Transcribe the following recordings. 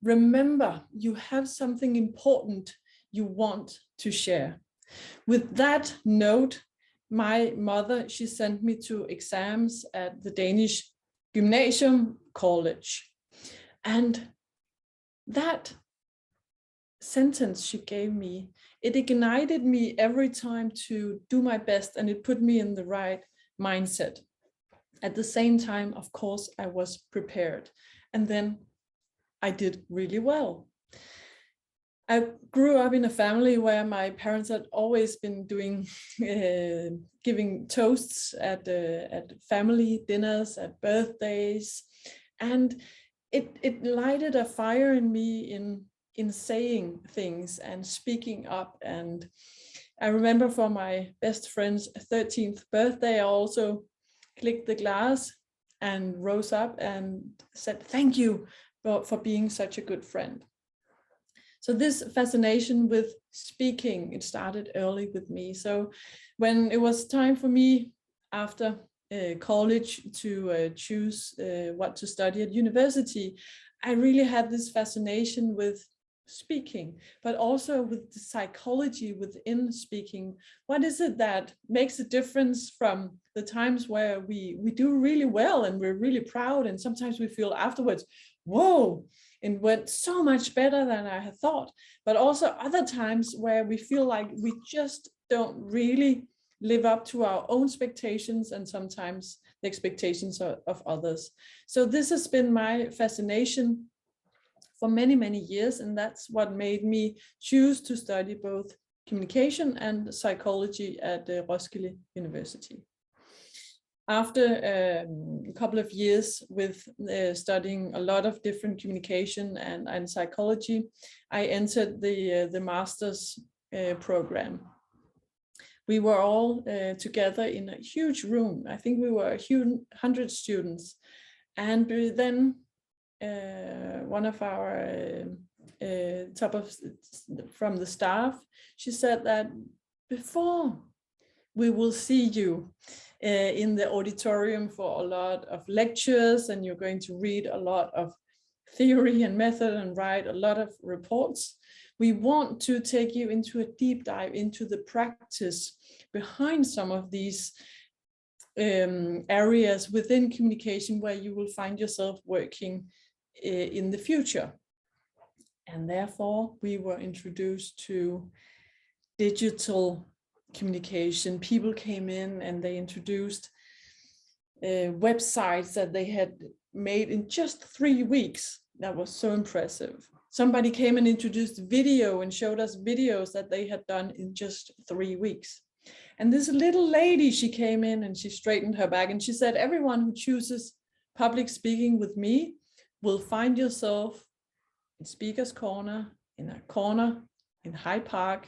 remember, you have something important you want to share. With that note, my mother, she sent me to exams at the Danish Gymnasium College. And that sentence she gave me, it ignited me every time to do my best, and it put me in the right mindset. At the same time, of course, I was prepared. And then I did really well. I grew up in a family where my parents had always been doing, giving toasts at family dinners, at birthdays. And it lighted a fire in me in saying things and speaking up. And I remember for my best friend's 13th birthday, I also clicked the glass and rose up and said, thank you for being such a good friend. So this fascination with speaking, it started early with me. So when it was time for me after college to choose what to study at university, I really had this fascination with speaking, but also with the psychology within speaking. What is it that makes a difference from the times where we do really well and we're really proud, and sometimes we feel afterwards, whoa, it went so much better than I had thought, but also other times where we feel like we just don't really live up to our own expectations and sometimes the expectations of others. So this has been my fascination for many, many years, and that's what made me choose to study both communication and psychology at Roskilde University. After a couple of years with studying a lot of different communication and psychology, I entered the master's program. We were all together in a huge room. I think we were 100 students. And then one of our from the staff, she said that before we will see you in the auditorium for a lot of lectures, and you're going to read a lot of theory and method and write a lot of reports, we want to take you into a deep dive into the practice behind some of these areas within communication where you will find yourself working in the future. And therefore we were introduced to digital communication. People came in and they introduced websites that they had made in just 3 weeks. That was so impressive. Somebody came and introduced video and showed us videos that they had done in just 3 weeks. And this little lady, she came in and she straightened her back and she said, everyone who chooses public speaking with me will find yourself in Speaker's Corner, in a corner in Hyde Park,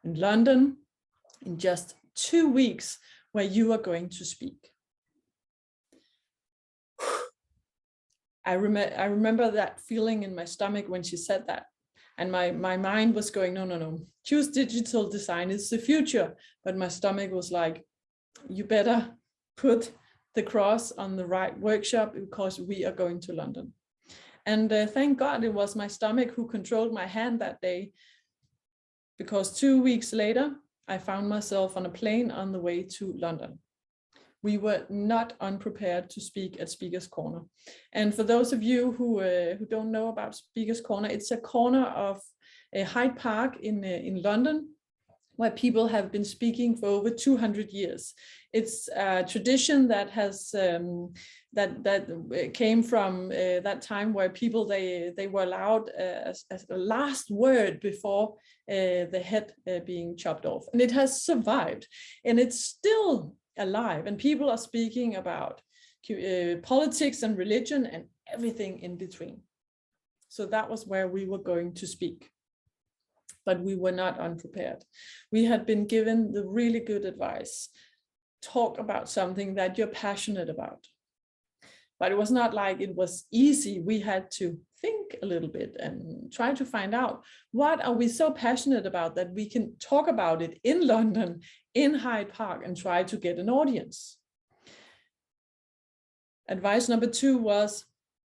in London, in just 2 weeks, where you are going to speak. I remember that feeling in my stomach when she said that. And my mind was going, no, choose digital design, it's the future. But my stomach was like, you better put the cross on the right workshop because we are going to London. And thank God it was my stomach who controlled my hand that day, because 2 weeks later, I found myself on a plane on the way to London. We were not unprepared to speak at Speaker's Corner. And for those of you who don't know about Speaker's Corner, it's a corner of Hyde Park in London, where people have been speaking for over 200 years. It's a tradition that has that came from that time where people they were allowed as a last word before the head being chopped off, and it has survived, and it's still alive, and people are speaking about politics and religion and everything in between. So that was where we were going to speak. But we were not unprepared. We had been given the really good advice. Talk about something that you're passionate about. But it was not like it was easy. We had to think a little bit and try to find out, what are we so passionate about that we can talk about it in London, in Hyde Park, and try to get an audience. Advice number 2 was,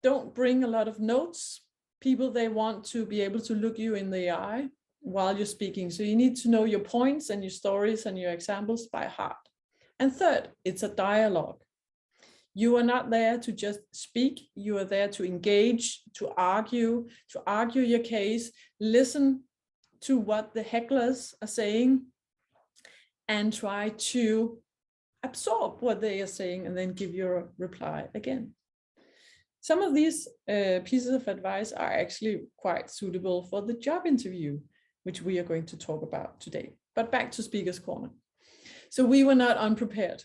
don't bring a lot of notes. people, they want to be able to look you in the eye while you're speaking. So you need to know your points and your stories and your examples by heart. And third, it's a dialogue. You are not there to just speak. You are there to engage, to argue your case, listen to what the hecklers are saying, and try to absorb what they are saying and then give your reply again. Some of these pieces of advice are actually quite suitable for the job interview, which we are going to talk about today. But back to Speaker's Corner. So we were not unprepared.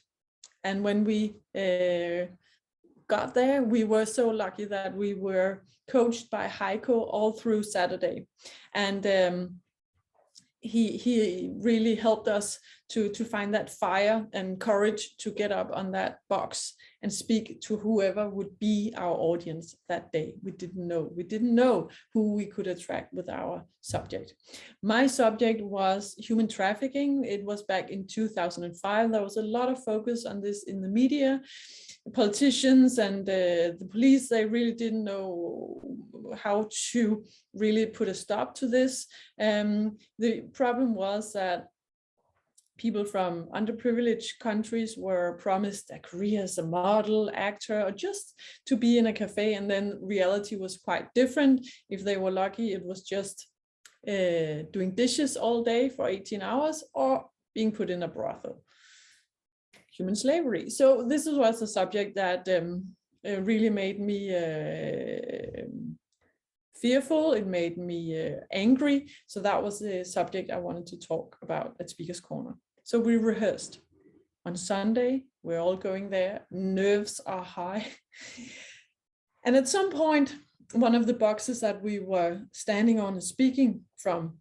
And when we got there, we were so lucky that we were coached by Heiko all through Saturday. And he really helped us to find that fire and courage to get up on that box and speak to whoever would be our audience that day. We didn't know who we could attract with our subject. My subject was human trafficking. It was back in 2005. There was a lot of focus on this in the media. Politicians and the police, they really didn't know how to really put a stop to this. The problem was that people from underprivileged countries were promised a career as a model, actor, or just to be in a cafe, and then reality was quite different. If they were lucky, it was just doing dishes all day for 18 hours or being put in a brothel. Human slavery. So this was a subject that really made me fearful. It made me angry. So that was the subject I wanted to talk about at Speaker's Corner. So we rehearsed. On Sunday, we're all going there. Nerves are high. And at some point, one of the boxes that we were standing on and speaking from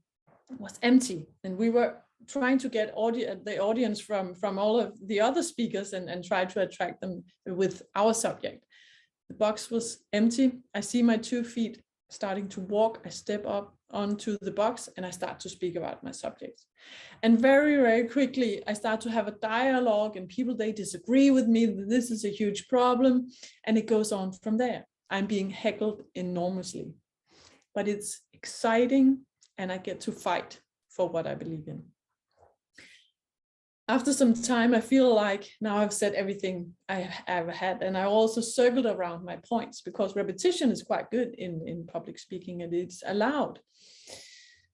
was empty. And we were trying to get the audience from all of the other speakers and try to attract them with our subject. The box was empty. I see my 2 feet starting to walk. I step up onto the box and I start to speak about my subject. And very, very quickly, I start to have a dialogue, and people, they disagree with me. This is a huge problem. And it goes on from there. I'm being heckled enormously, but it's exciting and I get to fight for what I believe in. After some time, I feel like now I've said everything I ever had, and I also circled around my points, because repetition is quite good in public speaking, and it's allowed,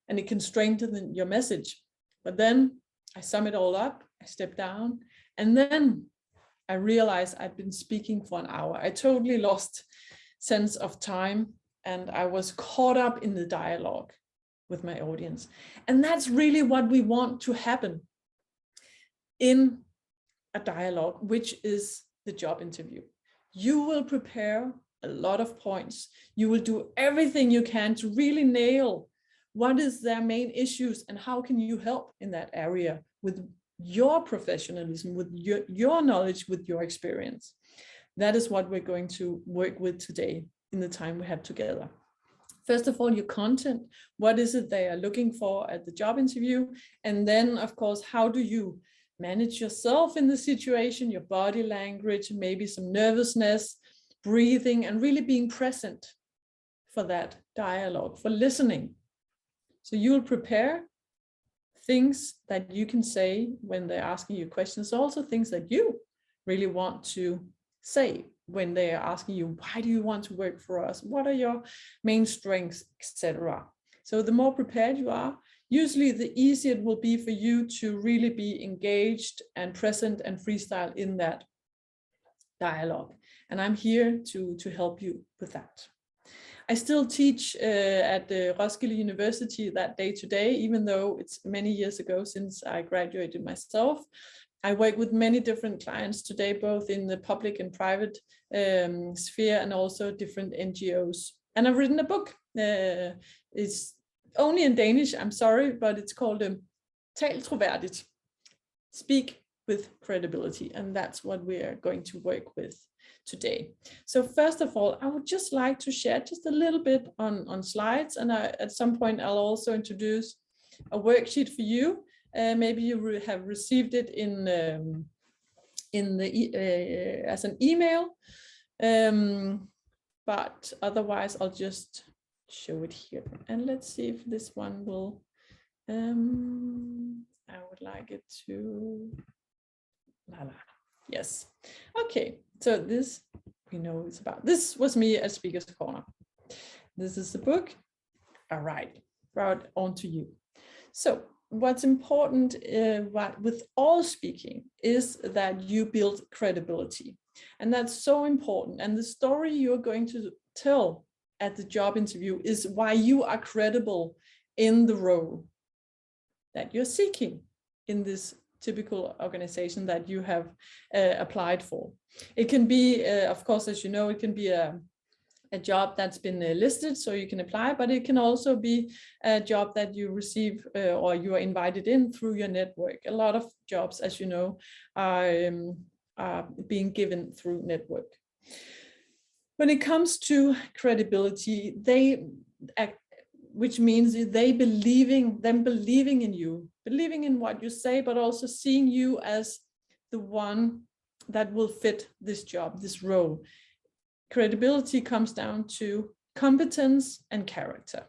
and it can strengthen your message. But then I sum it all up, I step down, and then I realized I'd been speaking for an hour. I totally lost sense of time, and I was caught up in the dialogue with my audience. And that's really what we want to happen in a dialogue, which is the job interview. You will prepare a lot of points. You will do everything you can to really nail what is their main issues and how can you help in that area with your professionalism, with your knowledge, with your experience. That is what we're going to work with today in the time we have together. First of all, your content. What is it they are looking for at the job interview? And then, of course, how do you manage yourself in the situation, your body language, maybe some nervousness, breathing, and really being present for that dialogue, for listening. So you'll prepare things that you can say when they're asking you questions, also things that you really want to say when they are asking you, why do you want to work for us? What are your main strengths, etc. So the more prepared you are, usually the easier it will be for you to really be engaged and present and freestyle in that dialogue. And I'm here to help you with that. I still teach at the Roskilde University that day to day, even though it's many years ago since I graduated myself. I work with many different clients today, both in the public and private sphere, and also different NGOs. And I've written a book. It's only in Danish, I'm sorry, but it's called Tal troværdigt, Speak with Credibility. And that's what we are going to work with today. So first of all, I would just like to share just a little bit on slides. And at some point, I'll also introduce a worksheet for you. Maybe you have received it as an email. But otherwise, I'll just show it here. And let's see if this one will, I would like it to, yes. Okay, so this, we know it's about, this was me at Speaker's Corner. This is the book. All right, brought on to you. So what's important with all speaking is that you build credibility. And that's so important. And the story you're going to tell at the job interview is why you are credible in the role that you're seeking in this typical organization that you have applied for. It can be, of course, as you know, it can be a job that's been listed so you can apply, but it can also be a job that you receive or you are invited in through your network. A lot of jobs, as you know, are being given through network. When it comes to credibility, which means them believing in you, believing in what you say, but also seeing you as the one that will fit this job, this role. Credibility comes down to competence and character,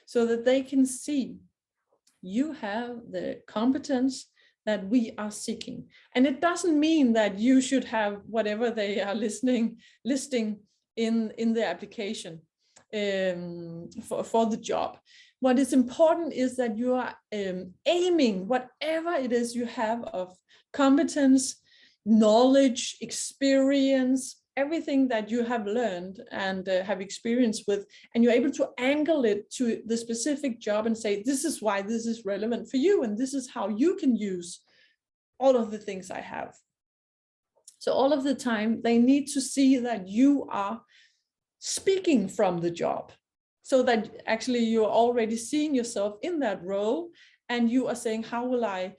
so that they can see you have the competence that we are seeking. And it doesn't mean that you should have whatever they are listing in the application for the job. What is important is that you are aiming whatever it is you have of competence, knowledge, experience, everything that you have learned and have experience with, and you're able to angle it to the specific job and say, this is why this is relevant for you, and this is how you can use all of the things I have. So all of the time, they need to see that you are speaking from the job, so that actually you're already seeing yourself in that role, and you are saying, how will I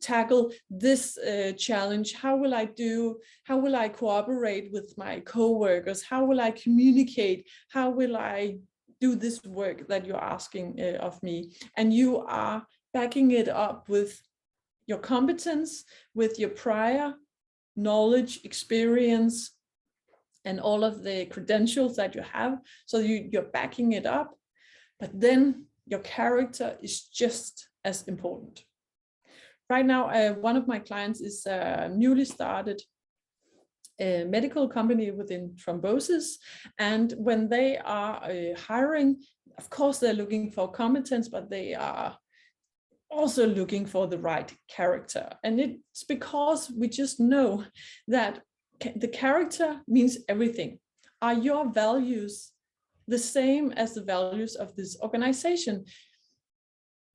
tackle this challenge? How will I cooperate with my co-workers? How will I communicate? How will I do this work that you're asking of me? And you are backing it up with your competence, with your prior knowledge, experience, and all of the credentials that you have. So you're backing it up, but then your character is just as important. Right now, one of my clients is a newly started medical company within thrombosis. And when they are hiring, of course, they're looking for competence, but they are also looking for the right character. And it's because we just know that the character means everything. Are your values the same as the values of this organization?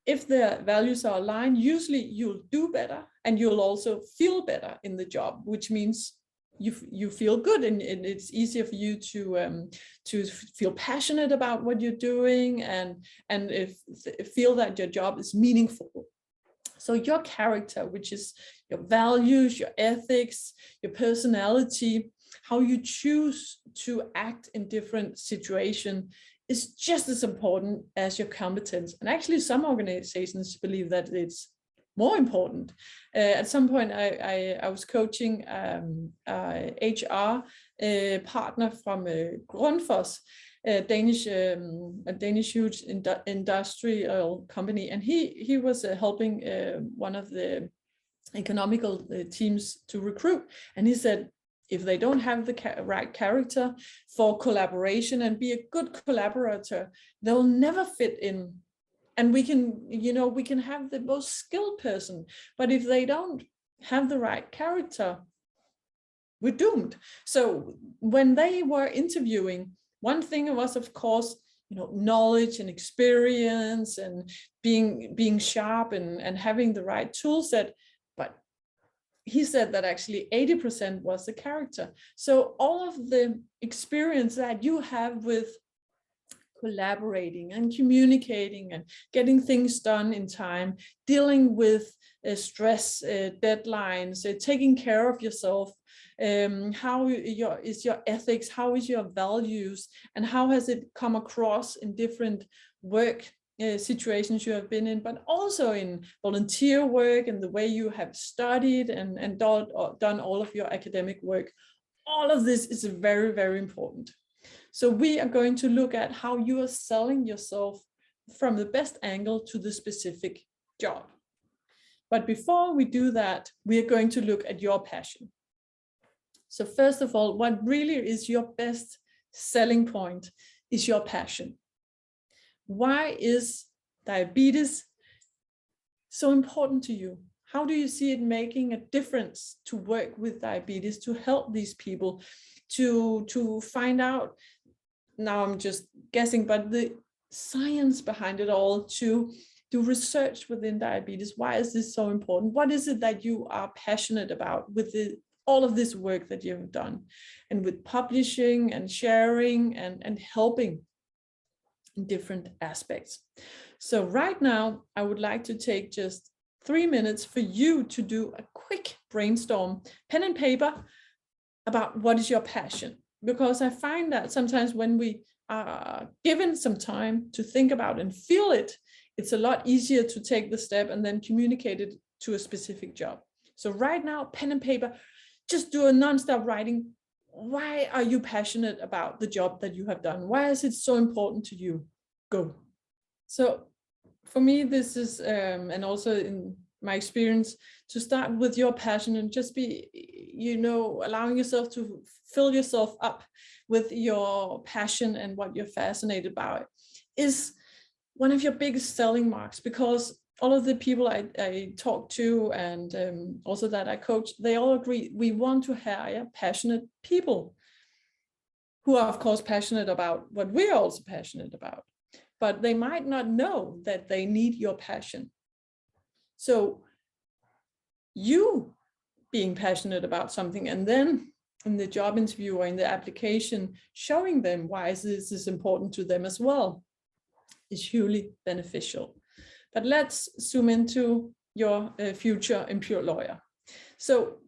If the values are aligned, usually you'll do better and you'll also feel better in the job, which means you feel good, and it's easier for you to feel passionate about what you're doing and feel that your job is meaningful. So your character, which is your values, your ethics, your personality, how you choose to act in different situations, is just as important as your competence. And actually some organizations believe that it's more important. At some point I was coaching HR partner from Grundfos, a Danish huge industrial company, and he was helping one of the economical teams to recruit, and he said, if they don't have the right character for collaboration and be a good collaborator, they'll never fit in. And we can have the most skilled person, but if they don't have the right character, we're doomed. So when they were interviewing, one thing was, of course, knowledge and experience and being sharp and having the right tool set. But he said that actually 80% was the character. So all of the experience that you have with collaborating and communicating and getting things done in time, dealing with stress, deadlines, taking care of yourself, how is your ethics, how is your values, and how has it come across in different work situations you have been in, but also in volunteer work and the way you have studied and done all of your academic work. All of this is very, very important. So we are going to look at how you are selling yourself from the best angle to the specific job. But before we do that, we are going to look at your passion. So first of all, what really is your best selling point is your passion. Why is diabetes so important to you? How do you see it making a difference to work with diabetes, to help these people, to find out, now I'm just guessing, but the science behind it all, to do research within diabetes? Why is this so important? What is it that you are passionate about with all of this work that you have done, and with publishing and sharing and helping in different aspects? So right now, I would like to take just 3 minutes for you to do a quick brainstorm, pen and paper, about what is your passion. Because I find that sometimes when we are given some time to think about and feel it, it's a lot easier to take the step and then communicate it to a specific job. So right now, pen and paper, just do a non-stop writing. Why are you passionate about the job that you have done? Why is it so important to you? Go. So for me, this is, and also in my experience, to start with your passion and just be, allowing yourself to fill yourself up with your passion and what you're fascinated by is one of your biggest selling marks. Because all of the people I talk to and also that I coach, they all agree we want to hire passionate people who are, of course, passionate about what we're also passionate about, but they might not know that they need your passion. So you being passionate about something, and then in the job interview or in the application, showing them why this is important to them as well, is hugely beneficial. But let's zoom into your future employer. So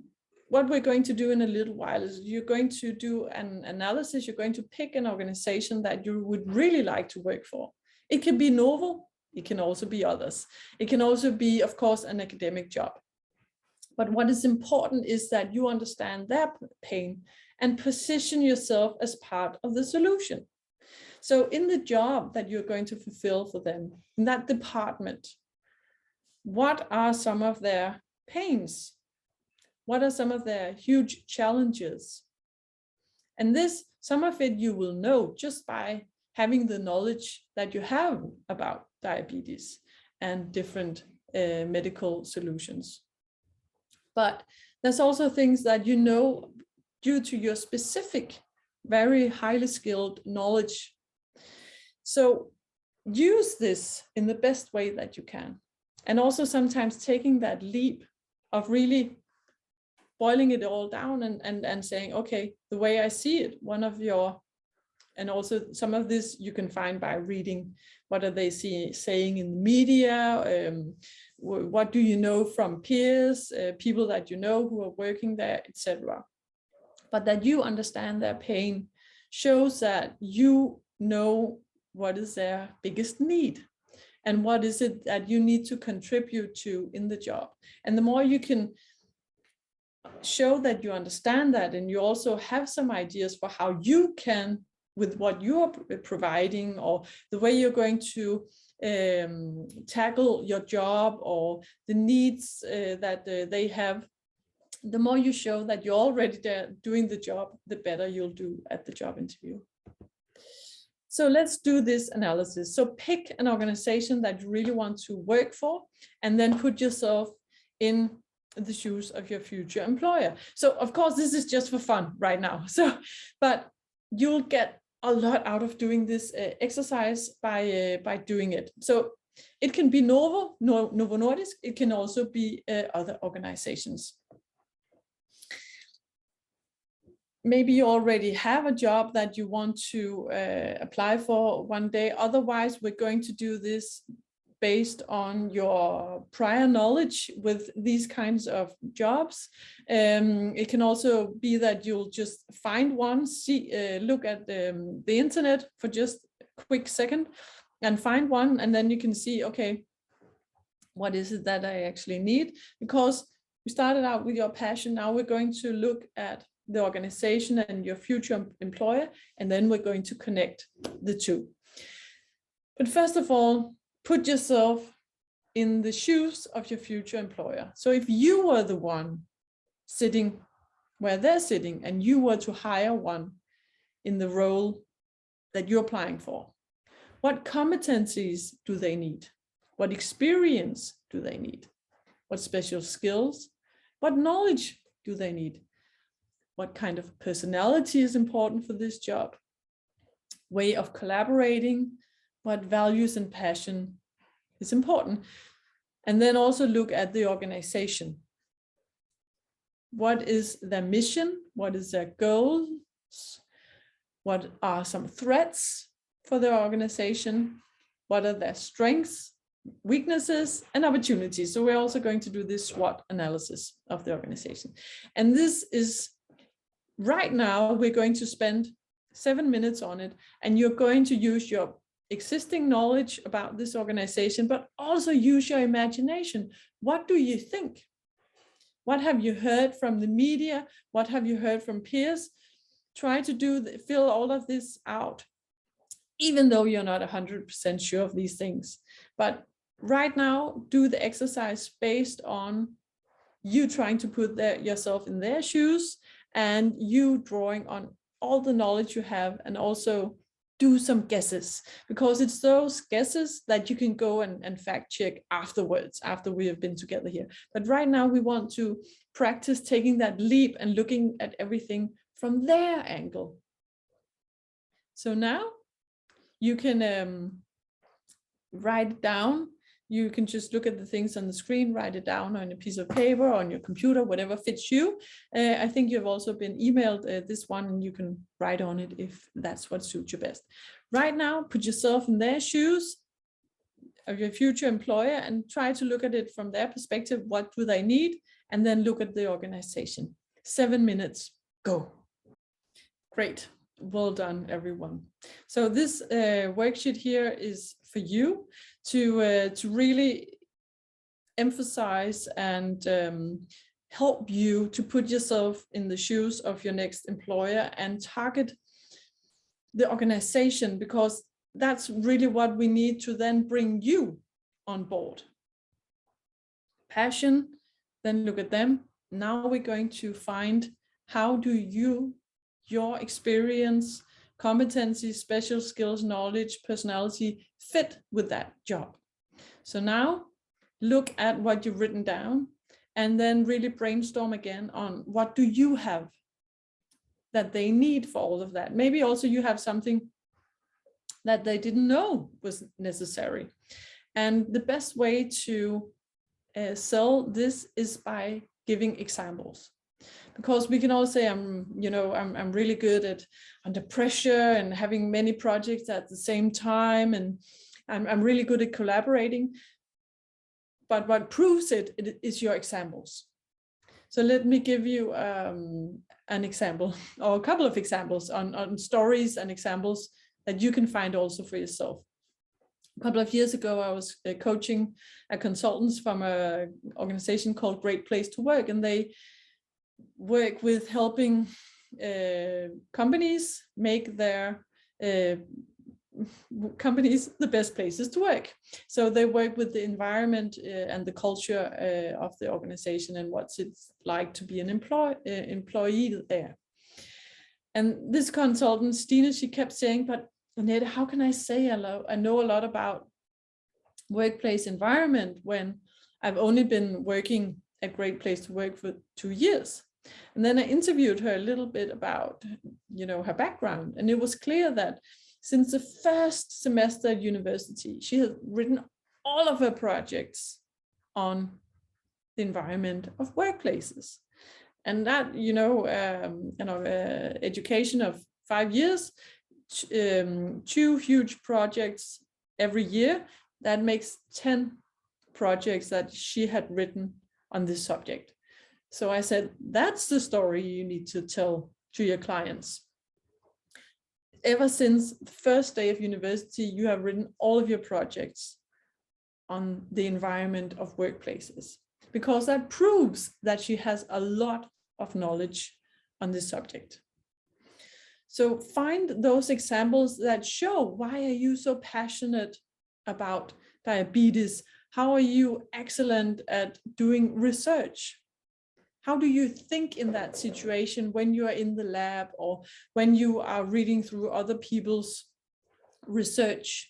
what we're going to do in a little while is you're going to do an analysis. You're going to pick an organization that you would really like to work for. It can be Novo, it can also be others. It can also be, of course, an academic job. But what is important is that you understand their pain and position yourself as part of the solution. So in the job that you're going to fulfill for them, in that department, what are some of their pains? What are some of their huge challenges? And this, some of it you will know just by having the knowledge that you have about diabetes and different medical solutions. But there's also things that you know due to your specific, very highly skilled knowledge. So use this in the best way that you can. And also sometimes taking that leap of really boiling it all down and saying, okay, the way I see it, and also some of this you can find by reading, what are they saying in the media, what do you know from peers, people that you know who are working there, etc. But that you understand their pain shows that you know what is their biggest need and what is it that you need to contribute to in the job. And the more you can show that you understand that, and you also have some ideas for how you can, with what you are providing or the way you're going to tackle your job or the needs that they have, the more you show that you're already there doing the job, the better you'll do at the job interview. So let's do this analysis. So pick an organization that you really want to work for, and then put yourself in the shoes of your future employer. So of course, this is just for fun right now. But you'll get a lot out of doing this exercise by doing it. So it can be Novo Nordisk. It can also be other organizations. Maybe you already have a job that you want to apply for one day. Otherwise, we're going to do this based on your prior knowledge with these kinds of jobs. It can also be that you'll just find one, look at the internet for just a quick second and find one, and then you can see, okay, what is it that I actually need? Because we started out with your passion. Now we're going to look at the organization and your future employer, and then we're going to connect the two. But first of all, put yourself in the shoes of your future employer. So if you were the one sitting where they're sitting and you were to hire one in the role that you're applying for, what competencies do they need? What experience do they need? What special skills? What knowledge do they need? What kind of personality is important for this job? Way of collaborating? What values and passion is important? And then also look at the organization. What is their mission? What is their goals? What are some threats for the organization? What are their strengths, weaknesses, and opportunities? So we're also going to do this SWOT analysis of the organization. And this is, right now, we're going to spend 7 minutes on it, and you're going to use your existing knowledge about this organization, but also use your imagination. What do you think? What have you heard from the media? What have you heard from peers? Try to fill all of this out, even though you're not 100% sure of these things. But right now, do the exercise based on you trying to put yourself in their shoes and you drawing on all the knowledge you have, and also do some guesses, because it's those guesses that you can go and fact check afterwards, after we have been together here. But right now we want to practice taking that leap and looking at everything from their angle. So now you can write it down. You can just look at the things on the screen, write it down on a piece of paper, on your computer, whatever fits you. I think you've also been emailed this one, and you can write on it if that's what suits you best. Right now, put yourself in their shoes of your future employer and try to look at it from their perspective. What do they need? And then look at the organization. 7 minutes, go. Great. Well done, everyone. So this worksheet here is for you to really emphasize and help you to put yourself in the shoes of your next employer and target the organization, because that's really what we need to then bring you on board. Passion, then look at them. Now we're going to find how do your experience, competencies, special skills, knowledge, personality fit with that job. So now look at what you've written down and then really brainstorm again on what do you have that they need for all of that. Maybe also you have something that they didn't know was necessary. And the best way to sell this is by giving examples. Because we can all say I'm really good at under pressure and having many projects at the same time, and I'm really good at collaborating. But what proves it is your examples. So let me give you an example, or a couple of examples on stories and examples that you can find also for yourself. A couple of years ago, I was coaching consultants from an organization called Great Place to Work, and they work with helping companies make their companies the best places to work. So they work with the environment and the culture of the organization and what's it like to be an employee there. And this consultant, Stine, she kept saying, but Annette, how can I say I know a lot about workplace environment when I've only been working at Great Place to Work for 2 years? And then I interviewed her a little bit about, her background. And it was clear that since the first semester at university, she had written all of her projects on the environment of workplaces. And that, education of 5 years, 2 huge projects every year, that makes 10 projects that she had written on this subject. So I said, that's the story you need to tell to your clients. Ever since the first day of university, you have written all of your projects on the environment of workplaces, because that proves that she has a lot of knowledge on this subject. So find those examples that show, why are you so passionate about diabetes? How are you excellent at doing research? How do you think in that situation when you are in the lab or when you are reading through other people's research?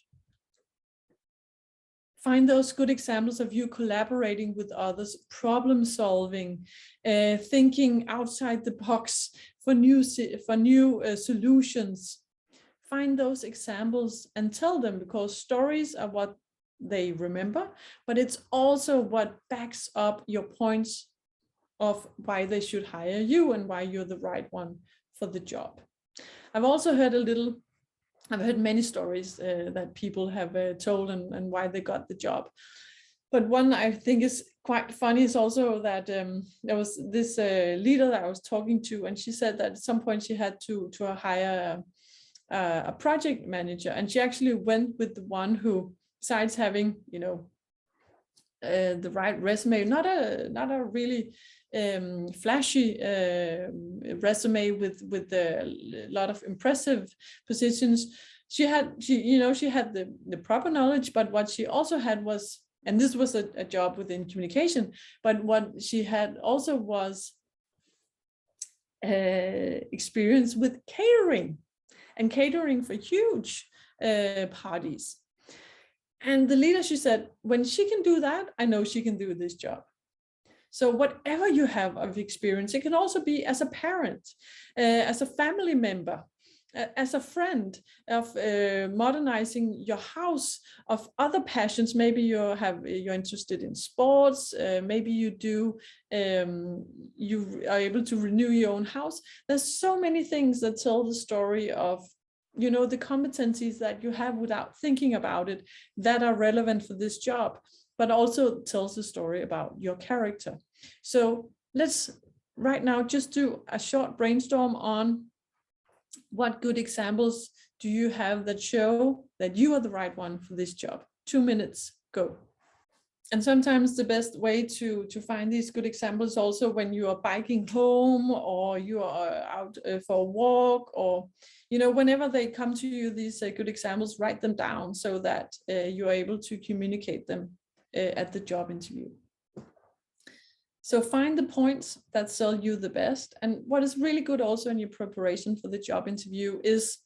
Find those good examples of you collaborating with others, problem solving, thinking outside the box for new solutions. Find those examples and tell them, because stories are what they remember, but it's also what backs up your points of why they should hire you and why you're the right one for the job. I've also heard I've heard many stories that people have told and why they got the job. But one I think is quite funny is also that there was this leader that I was talking to, and she said that at some point she had to hire a project manager, and she actually went with the one who, besides having, you know, the right resume, not a really flashy resume with a lot of impressive positions. She had the proper knowledge, but what she also had was, and this was a job within communication, but what she had also was experience with catering for huge parties. And the leader, she said, when she can do that, I know she can do this job. So whatever you have of experience, it can also be as a parent, as a family member, as a friend, of modernizing your house, of other passions. Maybe you're interested in sports, maybe you are able to renew your own house. There's so many things that tell the story of, you know, the competencies that you have without thinking about it that are relevant for this job, but also tells the story about your character. So let's right now just do a short brainstorm on what good examples do you have that show that you are the right one for this job. 2 minutes, go. And sometimes the best way to find these good examples also when you are biking home, or you are out for a walk, or, you know, whenever they come to you, these good examples, write them down so that you are able to communicate them at the job interview. So find the points that sell you the best. And what is really good also in your preparation for the job interview is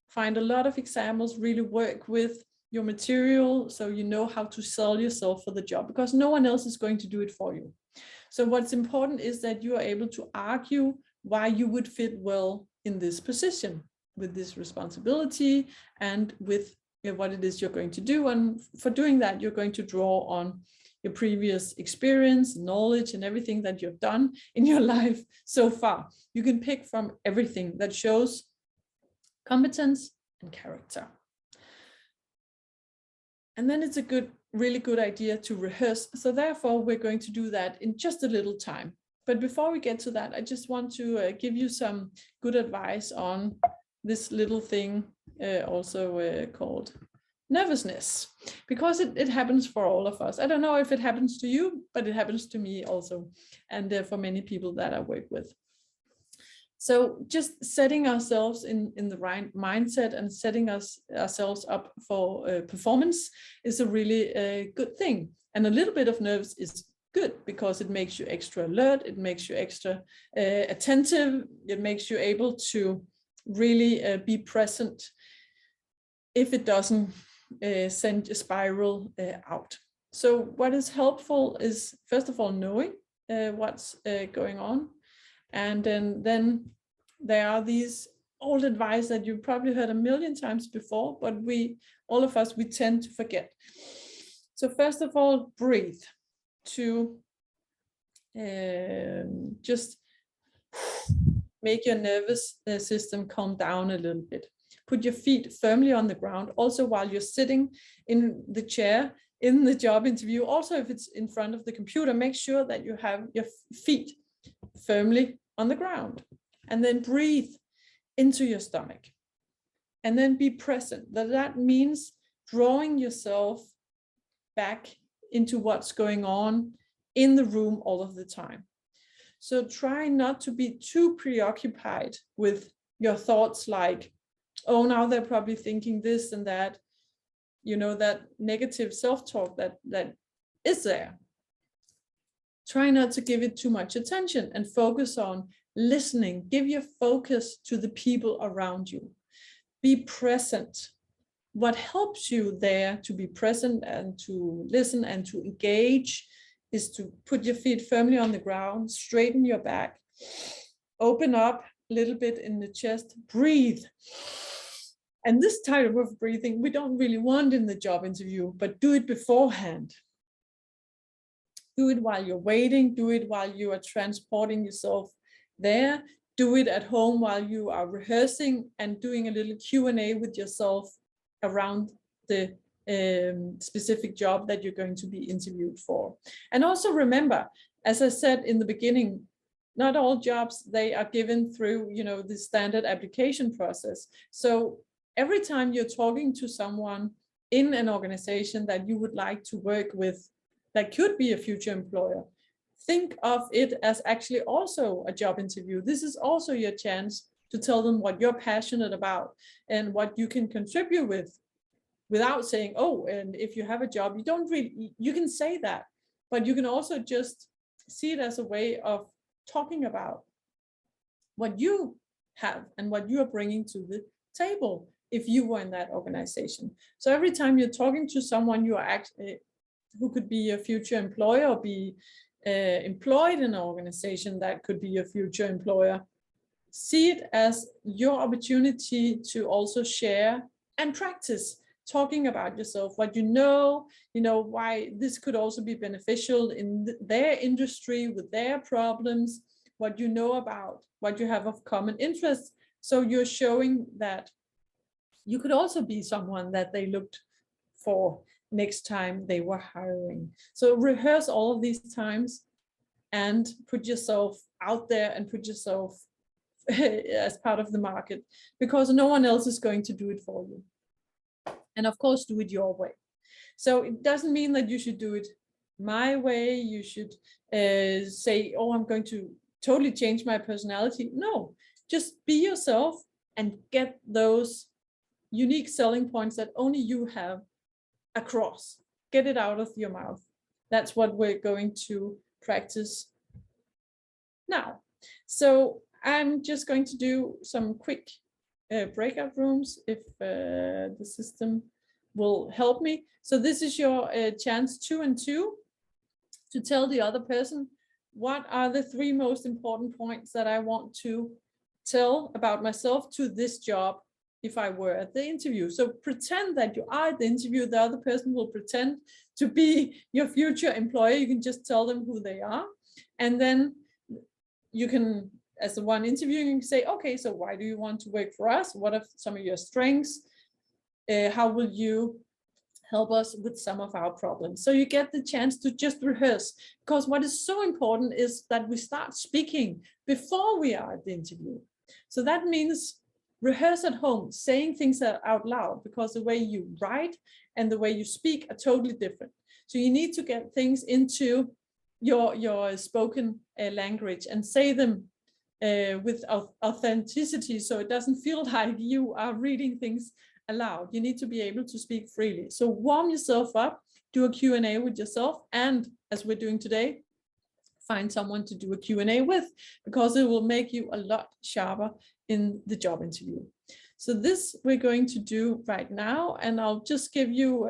find a lot of examples, really work with your material so you know how to sell yourself for the job, because no one else is going to do it for you. So what's important is that you are able to argue why you would fit well in this position, with this responsibility, and with what it is you're going to do. And for doing that, you're going to draw on your previous experience, knowledge, and everything that you've done in your life so far. You can pick from everything that shows competence and character. And then it's a really good idea to rehearse. So therefore, we're going to do that in just a little time. But before we get to that, I just want to give you some good advice on this little thing also called nervousness, because it happens for all of us. I don't know if it happens to you, but it happens to me also, and for many people that I work with. So just setting ourselves in the right mindset and setting ourselves up for performance is a really good thing. And a little bit of nerves is good because it makes you extra alert, it makes you extra attentive, it makes you able to really be present if it doesn't send a spiral out. So what is helpful is, first of all, knowing what's going on. And then there are these old advice that you've probably heard a million times before, but all of us tend to forget. So first of all, breathe to just make your nervous system calm down a little bit. Put your feet firmly on the ground. Also, while you're sitting in the chair in the job interview, also if it's in front of the computer, make sure that you have your feet firmly on the ground. And then breathe into your stomach. And then be present. That means drawing yourself back into what's going on in the room all of the time. So try not to be too preoccupied with your thoughts like, oh, now they're probably thinking this and that, that negative self-talk that is there. Try not to give it too much attention and focus on listening. Give your focus to the people around you. Be present. What helps you there to be present and to listen and to engage is to put your feet firmly on the ground, straighten your back, open up a little bit in the chest, breathe. And this type of breathing, we don't really want in the job interview, but do it beforehand. Do it while you're waiting, do it while you are transporting yourself there, do it at home while you are rehearsing and doing a little Q&A with yourself around the specific job that you're going to be interviewed for. And also remember, as I said in the beginning, not all jobs, they are given through, the standard application process. So every time you're talking to someone in an organization that you would like to work with, that could be a future employer, think of it as actually also a job interview. This is also your chance to tell them what you're passionate about and what you can contribute with, without saying, oh, and if you have a job, you can say that, but you can also just see it as a way of talking about what you have and what you are bringing to the table if you were in that organization. So every time you're talking to someone you are actually, who could be a future employer or be employed in an organization that could be a future employer, see it as your opportunity to also share and practice talking about yourself, what why this could also be beneficial in their industry with their problems, what you know about, what you have of common interests. So you're showing that you could also be someone that they looked for next time they were hiring. So rehearse all of these times and put yourself out there and put yourself as part of the market, because no one else is going to do it for you. And of course, do it your way. So it doesn't mean that you should do it my way. You should say, oh, I'm going to totally change my personality. No, just be yourself and get those unique selling points that only you have across. Get it out of your mouth. That's what we're going to practice now. So I'm just going to do some quick breakout rooms if the system will help me. So this is your chance 2 and 2 to tell the other person, what are the 3 most important points that I want to tell about myself to this job if I were at the interview. So pretend that you are at the interview, the other person will pretend to be your future employer. You can just tell them who they are. And then you can, as the one interviewing, you can say, okay, so why do you want to work for us? What are some of your strengths? How will you help us with some of our problems? So you get the chance to just rehearse, because what is so important is that we start speaking before we are at the interview. So that means rehearse at home, saying things out loud, because the way you write and the way you speak are totally different. So you need to get things into your spoken language and say them with authenticity, so it doesn't feel like you are reading things aloud. You need to be able to speak freely. So warm yourself up, do a Q&A with yourself, and as we're doing today, find someone to do a Q&A with, because it will make you a lot sharper in the job interview. So this we're going to do right now, and I'll just give you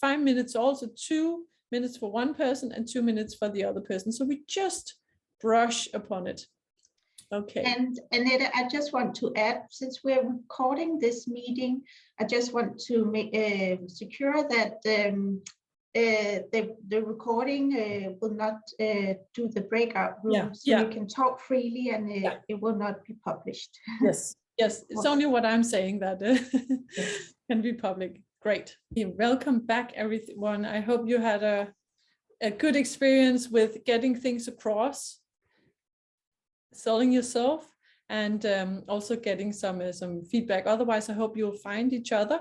5 minutes, also 2 minutes for one person and 2 minutes for the other person. So we just brush upon it. Okay. And Annette, I just want to add, since we're recording this meeting, I just want to make secure that the recording will not do the breakout room, so you can talk freely and it will not be published. Yes, it's only what I'm saying that can be public. Great. Welcome back, everyone. I hope you had a good experience with getting things across, selling yourself, and also getting some feedback. Otherwise, I hope you'll find each other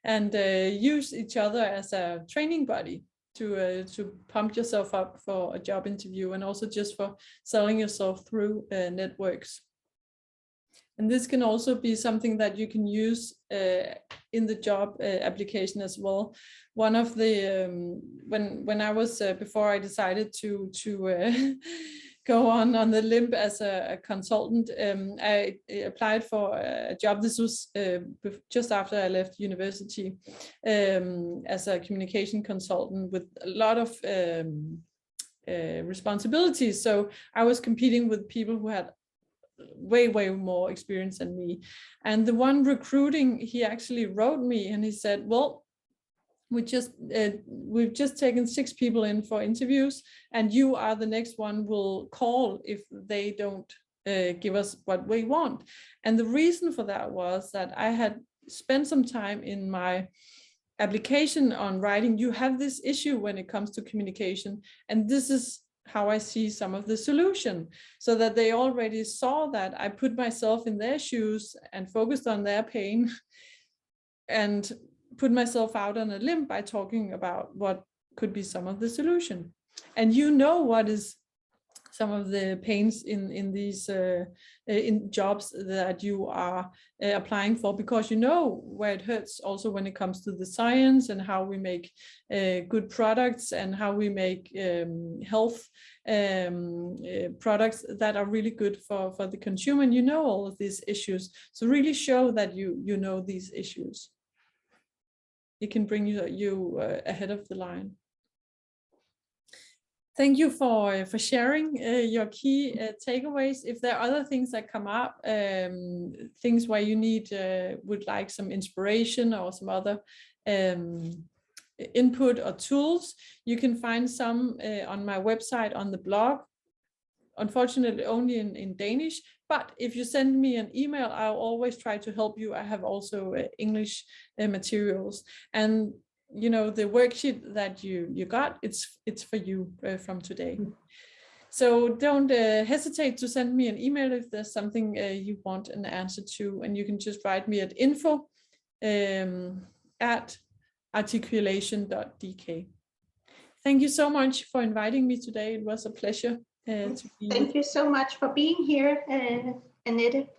and use each other as a training buddy to pump yourself up for a job interview, and also just for selling yourself through networks. And this can also be something that you can use in the job application as well. One of the when I was before I decided to go on the limb as a consultant, I applied for a job. This was just after I left university, as a communication consultant with a lot of responsibilities. So I was competing with people who had way more experience than me. And the one recruiting, he actually wrote me and he said, well, we've just taken 6 people in for interviews, and you are the next one we'll call if they don't give us what we want. And the reason for that was that I had spent some time in my application on writing, you have this issue when it comes to communication, and this is how I see some of the solution, so that they already saw that I put myself in their shoes and focused on their pain and put myself out on a limb by talking about what could be some of the solution. And you know what is some of the pains in these in jobs that you are applying for, because you know where it hurts also when it comes to the science and how we make good products and how we make health products that are really good for the consumer. And you know all of these issues, so really show that you know these issues. It can bring you ahead of the line. Thank you for sharing your key takeaways. If there are other things that come up, things where you would like some inspiration or some other input or tools, you can find some on my website, on the blog. Unfortunately, only in Danish. But if you send me an email, I'll always try to help you. I have also English materials. And you know, the worksheet that you got, it's for you from today. So don't hesitate to send me an email if there's something you want an answer to, and you can just write me at info@articulation.dk. Thank you so much for inviting me today. It was a pleasure to be. Thank you so much for being here, Annette.